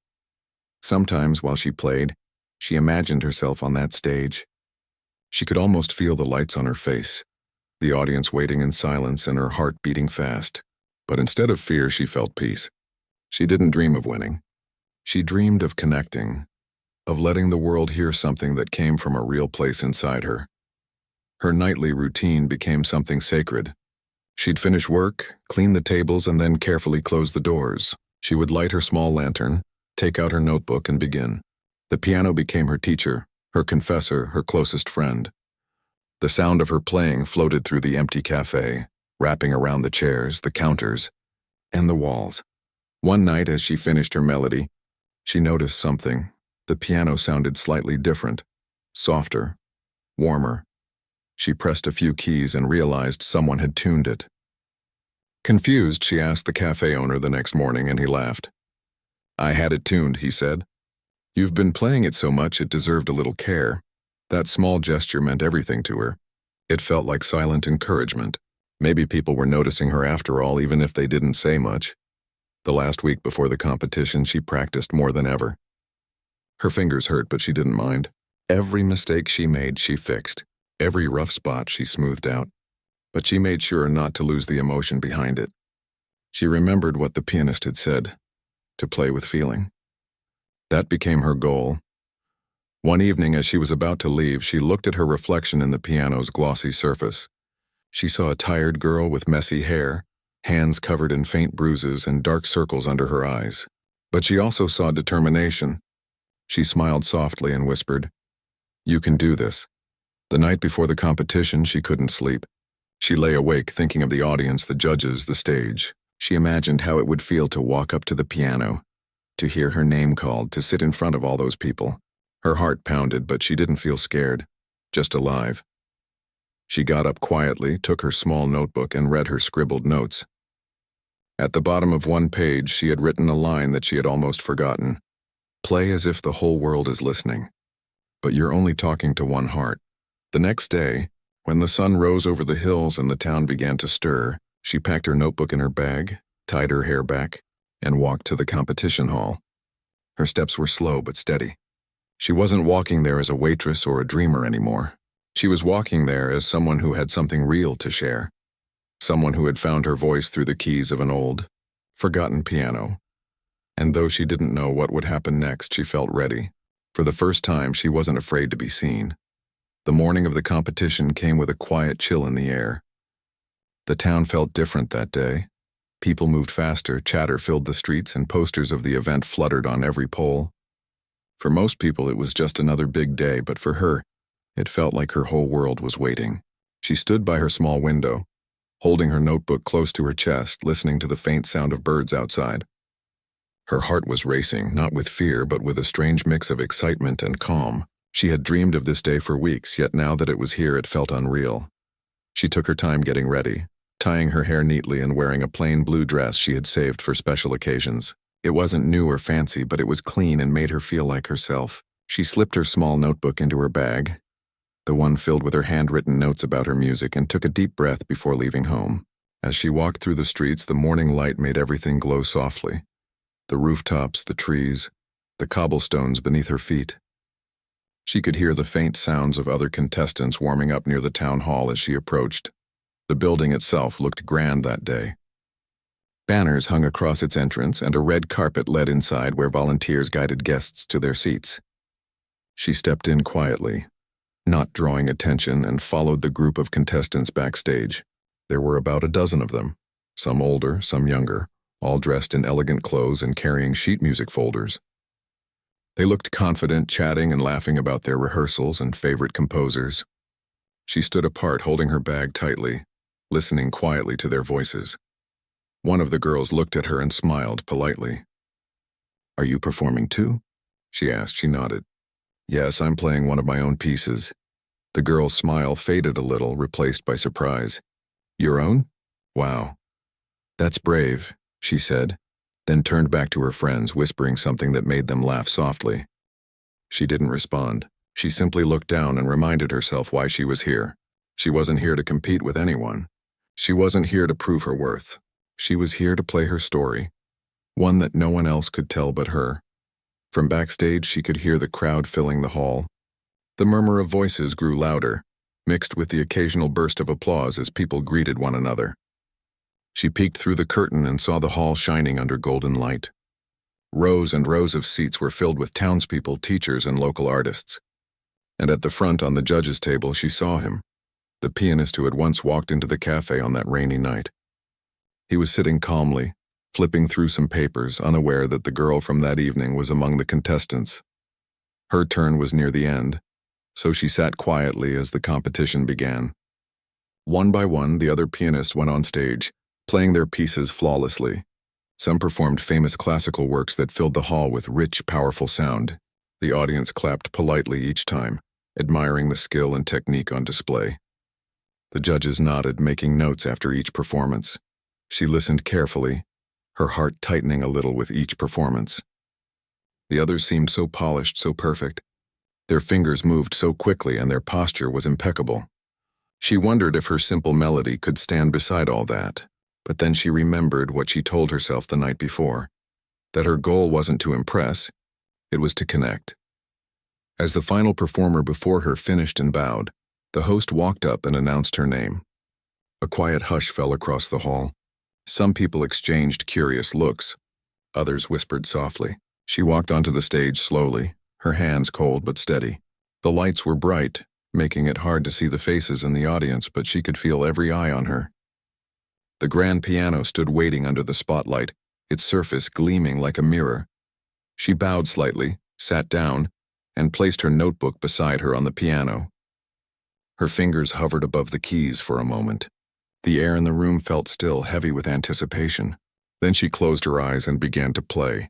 Sometimes, while she played, she imagined herself on that stage. She could almost feel the lights on her face, the audience waiting in silence and her heart beating fast. But instead of fear, she felt peace. She didn't dream of winning. She dreamed of connecting, of letting the world hear something that came from a real place inside her. Her nightly routine became something sacred. She'd finish work, clean the tables, and then carefully close the doors. She would light her small lantern, take out her notebook, and begin. The piano became her teacher, her confessor, her closest friend. The sound of her playing floated through the empty cafe, wrapping around the chairs, the counters, and the walls. One night, as she finished her melody, she noticed something. The piano sounded slightly different, softer, warmer. She pressed a few keys and realized someone had tuned it. Confused, she asked the cafe owner the next morning, and he laughed. "I had it tuned," he said. "You've been playing it so much it deserved a little care." That small gesture meant everything to her. It felt like silent encouragement. Maybe people were noticing her after all, even if they didn't say much. The last week before the competition, she practiced more than ever. Her fingers hurt, but she didn't mind. Every mistake she made, she fixed. Every rough spot, she smoothed out. But she made sure not to lose the emotion behind it. She remembered what the pianist had said, to play with feeling. That became her goal. One evening, as she was about to leave, she looked at her reflection in the piano's glossy surface. She saw a tired girl with messy hair, hands covered in faint bruises and dark circles under her eyes. But she also saw determination. She smiled softly and whispered, "You can do this." The night before the competition, she couldn't sleep. She lay awake thinking of the audience, the judges, the stage. She imagined how it would feel to walk up to the piano, to hear her name called, to sit in front of all those people. Her heart pounded, but she didn't feel scared, just alive. She got up quietly, took her small notebook, and read her scribbled notes. At the bottom of one page, she had written a line that she had almost forgotten. "Play as if the whole world is listening. But you're only talking to one heart." The next day, when the sun rose over the hills and the town began to stir, she packed her notebook in her bag, tied her hair back, and walked to the competition hall. Her steps were slow but steady. She wasn't walking there as a waitress or a dreamer anymore. She was walking there as someone who had something real to share. Someone who had found her voice through the keys of an old, forgotten piano. And though she didn't know what would happen next, she felt ready. For the first time, she wasn't afraid to be seen. The morning of the competition came with a quiet chill in the air. The town felt different that day. People moved faster, chatter filled the streets, and posters of the event fluttered on every pole. For most people, it was just another big day, but for her, it felt like her whole world was waiting. She stood by her small window, holding her notebook close to her chest, listening to the faint sound of birds outside. Her heart was racing, not with fear, but with a strange mix of excitement and calm. She had dreamed of this day for weeks, yet now that it was here, it felt unreal. She took her time getting ready, tying her hair neatly and wearing a plain blue dress she had saved for special occasions. It wasn't new or fancy, but it was clean and made her feel like herself. She slipped her small notebook into her bag, the one filled with her handwritten notes about her music, and took a deep breath before leaving home. As she walked through the streets, the morning light made everything glow softly. The rooftops, the trees, the cobblestones beneath her feet. She could hear the faint sounds of other contestants warming up near the town hall as she approached. The building itself looked grand that day. Banners hung across its entrance, and a red carpet led inside where volunteers guided guests to their seats. She stepped in quietly, not drawing attention, and followed the group of contestants backstage. There were about a dozen of them, some older, some younger, all dressed in elegant clothes and carrying sheet music folders. They looked confident, chatting and laughing about their rehearsals and favorite composers. She stood apart, holding her bag tightly, listening quietly to their voices. One of the girls looked at her and smiled politely. "Are you performing too?" she asked. She nodded. "Yes, I'm playing one of my own pieces." The girl's smile faded a little, replaced by surprise. "Your own? Wow. That's brave," she said, then turned back to her friends, whispering something that made them laugh softly. She didn't respond. She simply looked down and reminded herself why she was here. She wasn't here to compete with anyone. She wasn't here to prove her worth. She was here to play her story, one that no one else could tell but her. From backstage, she could hear the crowd filling the hall. The murmur of voices grew louder, mixed with the occasional burst of applause as people greeted one another. She peeked through the curtain and saw the hall shining under golden light. Rows and rows of seats were filled with townspeople, teachers, and local artists. And at the front on the judges' table, she saw him, the pianist who had once walked into the cafe on that rainy night. He was sitting calmly, flipping through some papers, unaware that the girl from that evening was among the contestants. Her turn was near the end, so she sat quietly as the competition began. One by one, the other pianists went on stage, playing their pieces flawlessly. Some performed famous classical works that filled the hall with rich, powerful sound. The audience clapped politely each time, admiring the skill and technique on display. The judges nodded, making notes after each performance. She listened carefully, her heart tightening a little with each performance. The others seemed so polished, so perfect. Their fingers moved so quickly and their posture was impeccable. She wondered if her simple melody could stand beside all that, but then she remembered what she told herself the night before, that her goal wasn't to impress, it was to connect. As the final performer before her finished and bowed, the host walked up and announced her name. A quiet hush fell across the hall. Some people exchanged curious looks. Others whispered softly. She walked onto the stage slowly, her hands cold but steady. The lights were bright, making it hard to see the faces in the audience, but she could feel every eye on her. The grand piano stood waiting under the spotlight, its surface gleaming like a mirror. She bowed slightly, sat down, and placed her notebook beside her on the piano. Her fingers hovered above the keys for a moment. The air in the room felt still, heavy with anticipation. Then she closed her eyes and began to play.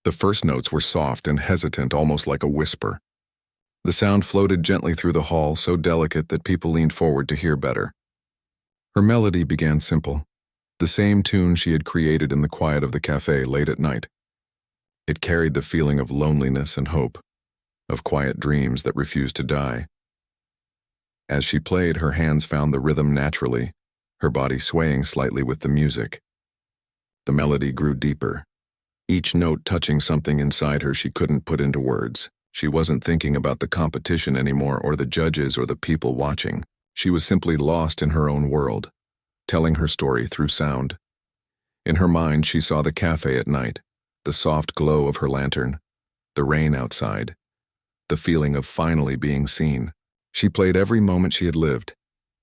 The first notes were soft and hesitant, almost like a whisper. The sound floated gently through the hall, so delicate that people leaned forward to hear better. Her melody began simple, the same tune she had created in the quiet of the cafe late at night. It carried the feeling of loneliness and hope, of quiet dreams that refused to die. As she played, her hands found the rhythm naturally, her body swaying slightly with the music. The melody grew deeper, each note touching something inside her she couldn't put into words. She wasn't thinking about the competition anymore, or the judges, or the people watching. She was simply lost in her own world, telling her story through sound. In her mind, she saw the cafe at night, the soft glow of her lantern, the rain outside, the feeling of finally being seen. She played every moment she had lived,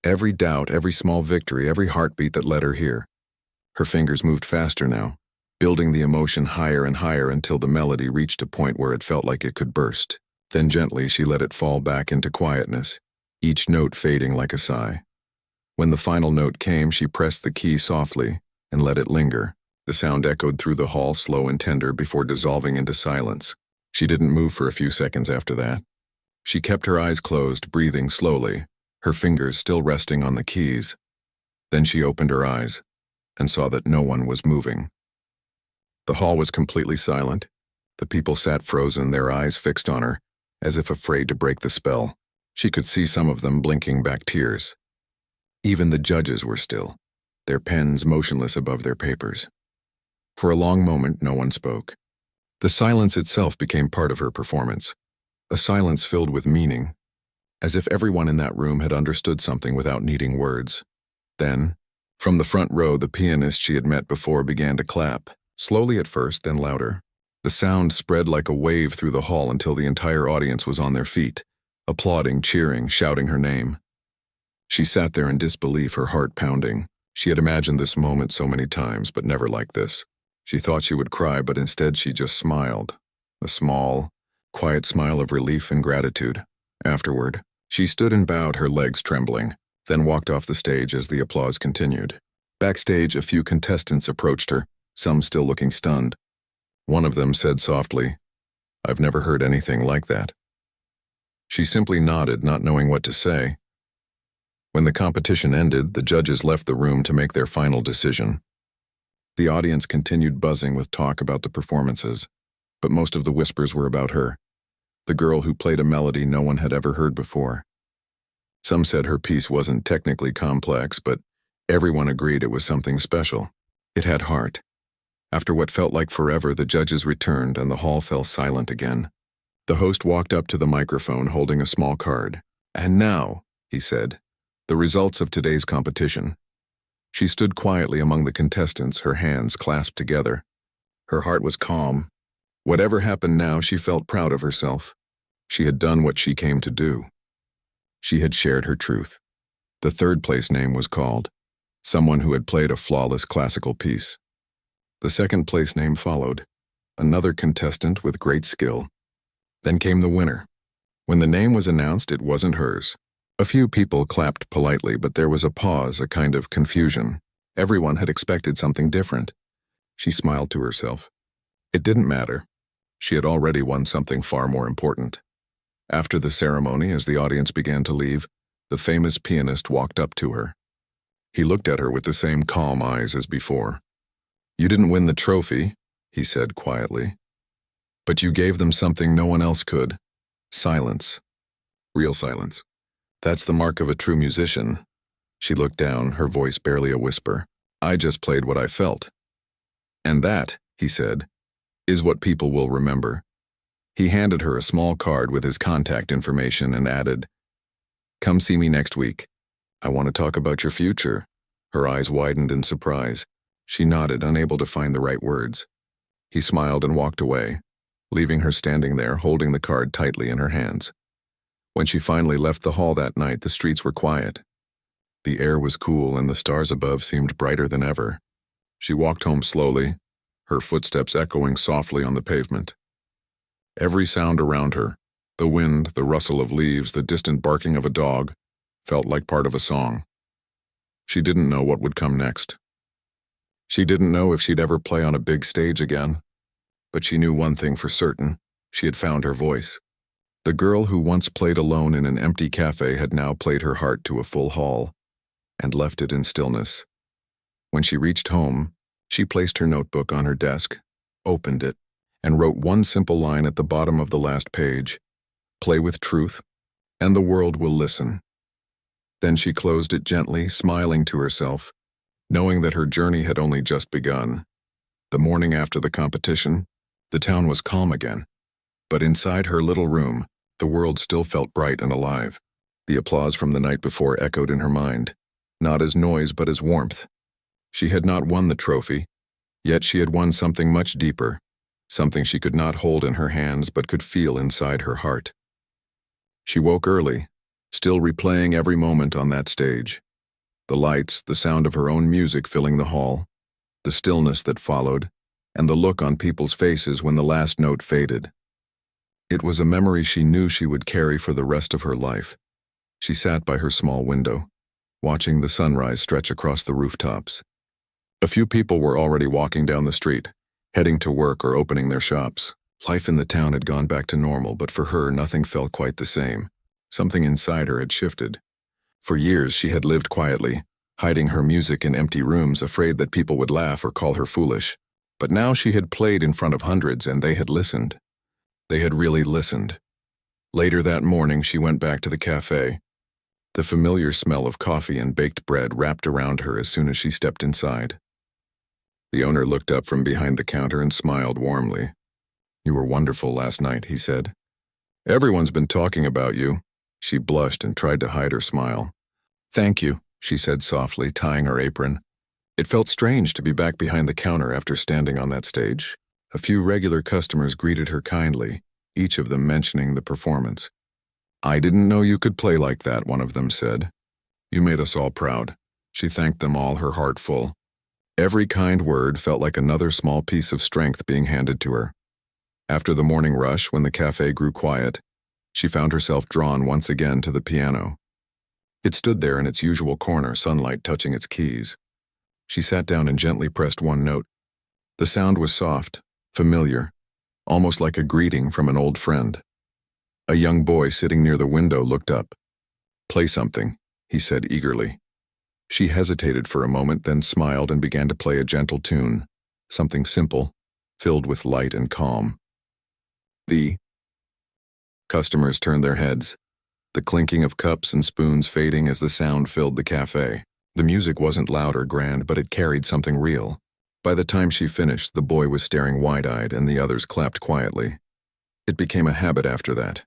every doubt, every small victory, every heartbeat that led her here. Her fingers moved faster now, building the emotion higher and higher until the melody reached a point where it felt like it could burst. Then gently she let it fall back into quietness, each note fading like a sigh. When the final note came, she pressed the key softly and let it linger. The sound echoed through the hall, slow and tender, before dissolving into silence. She didn't move for a few seconds after that. She kept her eyes closed, breathing slowly, her fingers still resting on the keys. Then she opened her eyes and saw that no one was moving. The hall was completely silent. The people sat frozen, their eyes fixed on her, as if afraid to break the spell. She could see some of them blinking back tears. Even the judges were still, their pens motionless above their papers. For a long moment, no one spoke. The silence itself became part of her performance, a silence filled with meaning, as if everyone in that room had understood something without needing words. Then, from the front row, the pianist she had met before began to clap. Slowly at first, then louder. The sound spread like a wave through the hall until the entire audience was on their feet, applauding, cheering, shouting her name. She sat there in disbelief, her heart pounding. She had imagined this moment so many times, but never like this. She thought she would cry, but instead she just smiled. A small, quiet smile of relief and gratitude. Afterward, she stood and bowed, her legs trembling, then walked off the stage as the applause continued. Backstage, a few contestants approached her, some still looking stunned. One of them said softly, "I've never heard anything like that." She simply nodded, not knowing what to say. When the competition ended, the judges left the room to make their final decision. The audience continued buzzing with talk about the performances, but most of the whispers were about her, the girl who played a melody no one had ever heard before. Some said her piece wasn't technically complex, but everyone agreed it was something special. It had heart. After what felt like forever, the judges returned and the hall fell silent again. The host walked up to the microphone holding a small card. "And now," he said, "the results of today's competition." She stood quietly among the contestants, her hands clasped together. Her heart was calm. Whatever happened now, she felt proud of herself. She had done what she came to do. She had shared her truth. The third place name was called, someone who had played a flawless classical piece. The second place name followed, another contestant with great skill. Then came the winner, When the name was announced, it wasn't hers. A few people clapped politely, but there was a pause, a kind of confusion. Everyone had expected something different. She smiled to herself. It didn't matter. She had already won something far more important. After the ceremony, as the audience began to leave, the famous pianist walked up to her. He looked at her with the same calm eyes as before. "You didn't win the trophy," he said quietly. "But you gave them something no one else could. Silence. Real silence. That's the mark of a true musician." She looked down, her voice barely a whisper. "I just played what I felt. And that," he said, "is what people will remember." He handed her a small card with his contact information and added, "Come see me next week. I want to talk about your future." Her eyes widened in surprise. She nodded, unable to find the right words. He smiled and walked away, leaving her standing there, holding the card tightly in her hands. When she finally left the hall that night, the streets were quiet. The air was cool and the stars above seemed brighter than ever. She walked home slowly, her footsteps echoing softly on the pavement. Every sound around her, the wind, the rustle of leaves, the distant barking of a dog, felt like part of a song. She didn't know what would come next. She didn't know if she'd ever play on a big stage again. But she knew one thing for certain: she had found her voice. The girl who once played alone in an empty cafe had now played her heart to a full hall, and left it in stillness. When she reached home, she placed her notebook on her desk, opened it, and wrote one simple line at the bottom of the last page: "Play with truth, and the world will listen." Then she closed it gently, smiling to herself, knowing that her journey had only just begun. The morning after the competition, the town was calm again. But inside her little room, the world still felt bright and alive. The applause from the night before echoed in her mind, not as noise but as warmth. She had not won the trophy, yet she had won something much deeper, something she could not hold in her hands but could feel inside her heart. She woke early, still replaying every moment on that stage. The lights, the sound of her own music filling the hall, the stillness that followed, and the look on people's faces when the last note faded. It was a memory she knew she would carry for the rest of her life. She sat by her small window, watching the sunrise stretch across the rooftops. A few people were already walking down the street, heading to work or opening their shops. Life in the town had gone back to normal, but for her nothing felt quite the same. Something inside her had shifted. For years she had lived quietly, hiding her music in empty rooms, afraid that people would laugh or call her foolish. But now she had played in front of hundreds, and they had listened. They had really listened. Later that morning she went back to the cafe. The familiar smell of coffee and baked bread wrapped around her as soon as she stepped inside. The owner looked up from behind the counter and smiled warmly. "You were wonderful last night," he said. "Everyone's been talking about you." She blushed and tried to hide her smile. "Thank you," she said softly, tying her apron. It felt strange to be back behind the counter after standing on that stage. A few regular customers greeted her kindly, each of them mentioning the performance. "I didn't know you could play like that," one of them said. "You made us all proud." She thanked them all, her heart full. Every kind word felt like another small piece of strength being handed to her. After the morning rush, when the cafe grew quiet, she found herself drawn once again to the piano. It stood there in its usual corner, sunlight touching its keys. She sat down and gently pressed one note. The sound was soft, familiar, almost like a greeting from an old friend. A young boy sitting near the window looked up. "Play something," he said eagerly. She hesitated for a moment, then smiled and began to play a gentle tune, something simple, filled with light and calm. The customers turned their heads, the clinking of cups and spoons fading as the sound filled the cafe. The music wasn't loud or grand, but it carried something real. By the time she finished, the boy was staring wide-eyed and the others clapped quietly. It became a habit after that.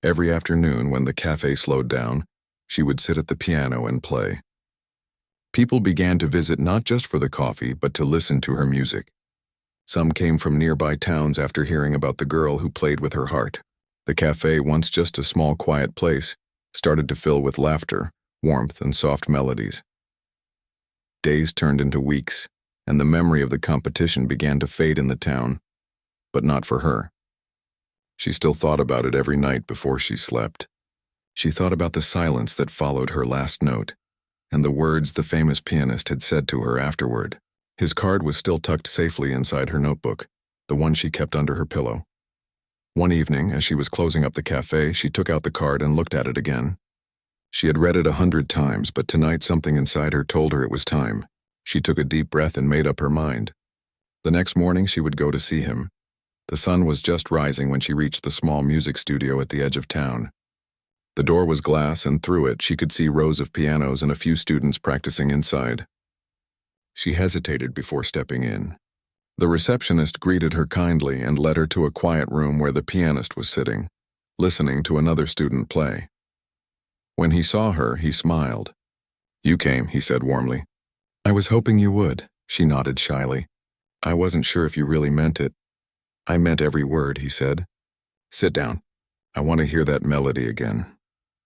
Every afternoon, when the cafe slowed down, she would sit at the piano and play. People began to visit not just for the coffee, but to listen to her music. Some came from nearby towns after hearing about the girl who played with her heart. The cafe, once just a small, quiet place, started to fill with laughter, warmth, and soft melodies. Days turned into weeks, and the memory of the competition began to fade in the town, but not for her. She still thought about it every night before she slept. She thought about the silence that followed her last note, and the words the famous pianist had said to her afterward. His card was still tucked safely inside her notebook, the one she kept under her pillow. One evening, as she was closing up the cafe, she took out the card and looked at it again. She had read it 100 times, but tonight something inside her told her it was time. She took a deep breath and made up her mind. The next morning she would go to see him. The sun was just rising when she reached the small music studio at the edge of town. The door was glass, and through it she could see rows of pianos and a few students practicing inside. She hesitated before stepping in. The receptionist greeted her kindly and led her to a quiet room where the pianist was sitting, listening to another student play. When he saw her, he smiled. "You came," he said warmly. "I was hoping you would," she nodded shyly. "I wasn't sure if you really meant it." "I meant every word," he said. "Sit down. I want to hear that melody again."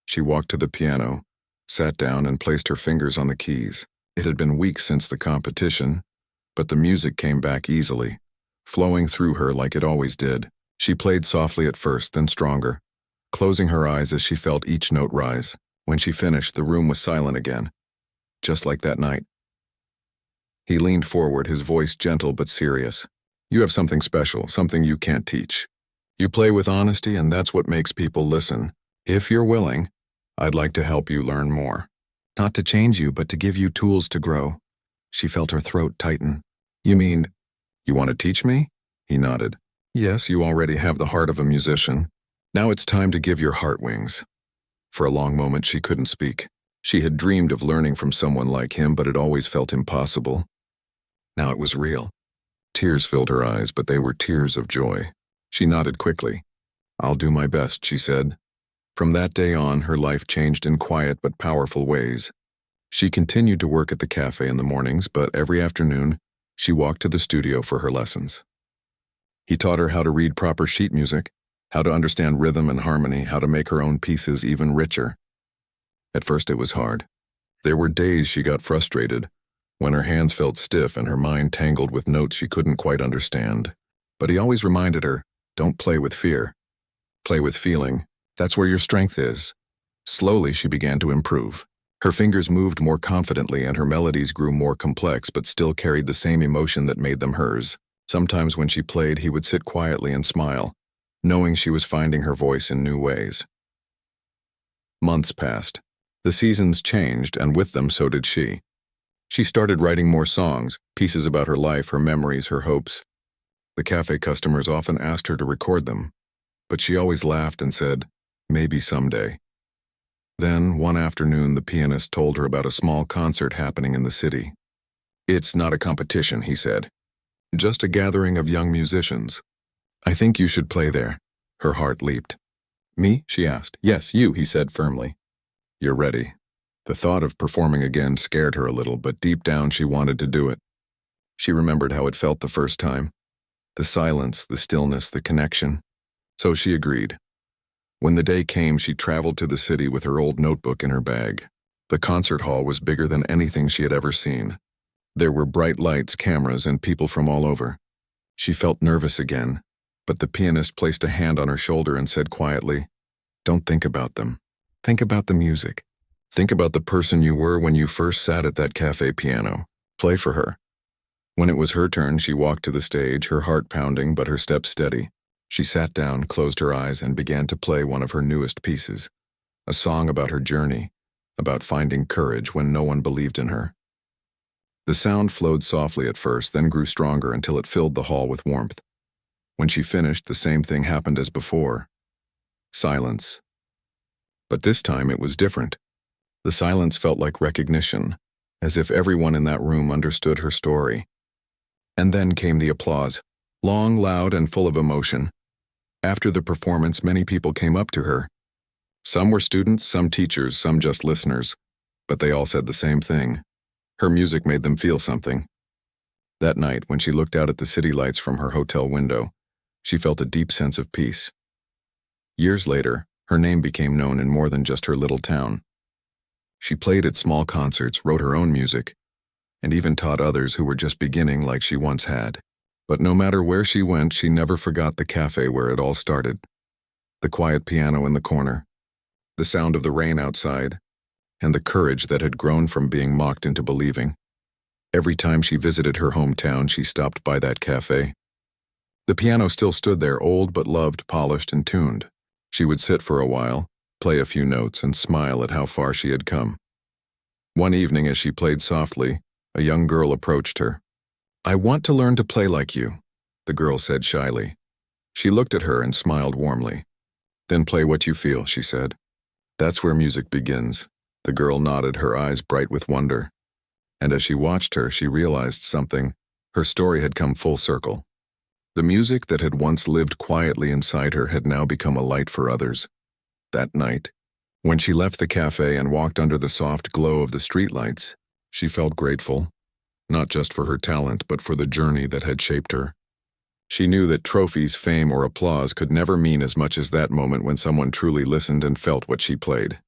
She walked to the piano, sat down, and placed her fingers on the keys. It had been weeks since the competition, but the music came back easily, flowing through her like it always did. She played softly at first, then stronger, closing her eyes as she felt each note rise. When she finished, the room was silent again, just like that night. He leaned forward, his voice gentle but serious. "You have something special, something you can't teach. You play with honesty, and that's what makes people listen. If you're willing, I'd like to help you learn more. Not to change you, but to give you tools to grow." She felt her throat tighten. "You mean, you want to teach me?" He nodded. "Yes, you already have the heart of a musician. Now it's time to give your heart wings." For a long moment she couldn't speak. She had dreamed of learning from someone like him, but it always felt impossible. Now it was real. Tears filled her eyes, but they were tears of joy. She nodded quickly. "I'll do my best," she said. From that day on, her life changed in quiet but powerful ways. She continued to work at the cafe in the mornings, but every afternoon, she walked to the studio for her lessons. He taught her how to read proper sheet music, how to understand rhythm and harmony, how to make her own pieces even richer. At first it was hard. There were days she got frustrated, when her hands felt stiff and her mind tangled with notes she couldn't quite understand. But he always reminded her, "Don't play with fear. Play with feeling. That's where your strength is." Slowly she began to improve. Her fingers moved more confidently and her melodies grew more complex but still carried the same emotion that made them hers. Sometimes when she played, he would sit quietly and smile, knowing she was finding her voice in new ways. Months passed. The seasons changed, and with them so did she. She started writing more songs, pieces about her life, her memories, her hopes. The cafe customers often asked her to record them, but she always laughed and said, "Maybe someday." Then, one afternoon, the pianist told her about a small concert happening in the city. "It's not a competition," he said. "Just a gathering of young musicians. I think you should play there." Her heart leaped. "Me?" she asked. "Yes, you," he said firmly. "You're ready." The thought of performing again scared her a little, but deep down she wanted to do it. She remembered how it felt the first time. The silence, the stillness, the connection. So she agreed. When the day came, she traveled to the city with her old notebook in her bag. The concert hall was bigger than anything she had ever seen. There were bright lights, cameras, and people from all over. She felt nervous again, but the pianist placed a hand on her shoulder and said quietly, "Don't think about them. Think about the music. Think about the person you were when you first sat at that cafe piano. Play for her." When it was her turn, she walked to the stage, her heart pounding but her steps steady. She sat down, closed her eyes, and began to play one of her newest pieces, a song about her journey, about finding courage when no one believed in her. The sound flowed softly at first, then grew stronger until it filled the hall with warmth. When she finished, the same thing happened as before. Silence. But this time it was different. The silence felt like recognition, as if everyone in that room understood her story. And then came the applause, long, loud, and full of emotion. After the performance, many people came up to her. Some were students, some teachers, some just listeners, but they all said the same thing. Her music made them feel something. That night, when she looked out at the city lights from her hotel window, she felt a deep sense of peace. Years later, her name became known in more than just her little town. She played at small concerts, wrote her own music, and even taught others who were just beginning like she once had. But no matter where she went, she never forgot the cafe where it all started. the quiet piano in the corner, the sound of the rain outside, and the courage that had grown from being mocked into believing. Every time she visited her hometown, she stopped by that cafe. The piano still stood there, old but loved, polished and tuned. She would sit for a while, play a few notes, and smile at how far she had come. One evening, as she played softly, a young girl approached her. "I want to learn to play like you," the girl said shyly. She looked at her and smiled warmly. "Then play what you feel," she said. "That's where music begins." The girl nodded, her eyes bright with wonder. And as she watched her, she realized something. Her story had come full circle. The music that had once lived quietly inside her had now become a light for others. That night, when she left the cafe and walked under the soft glow of the streetlights, she felt grateful, not just for her talent, but for the journey that had shaped her. She knew that trophies, fame, or applause could never mean as much as that moment when someone truly listened and felt what she played.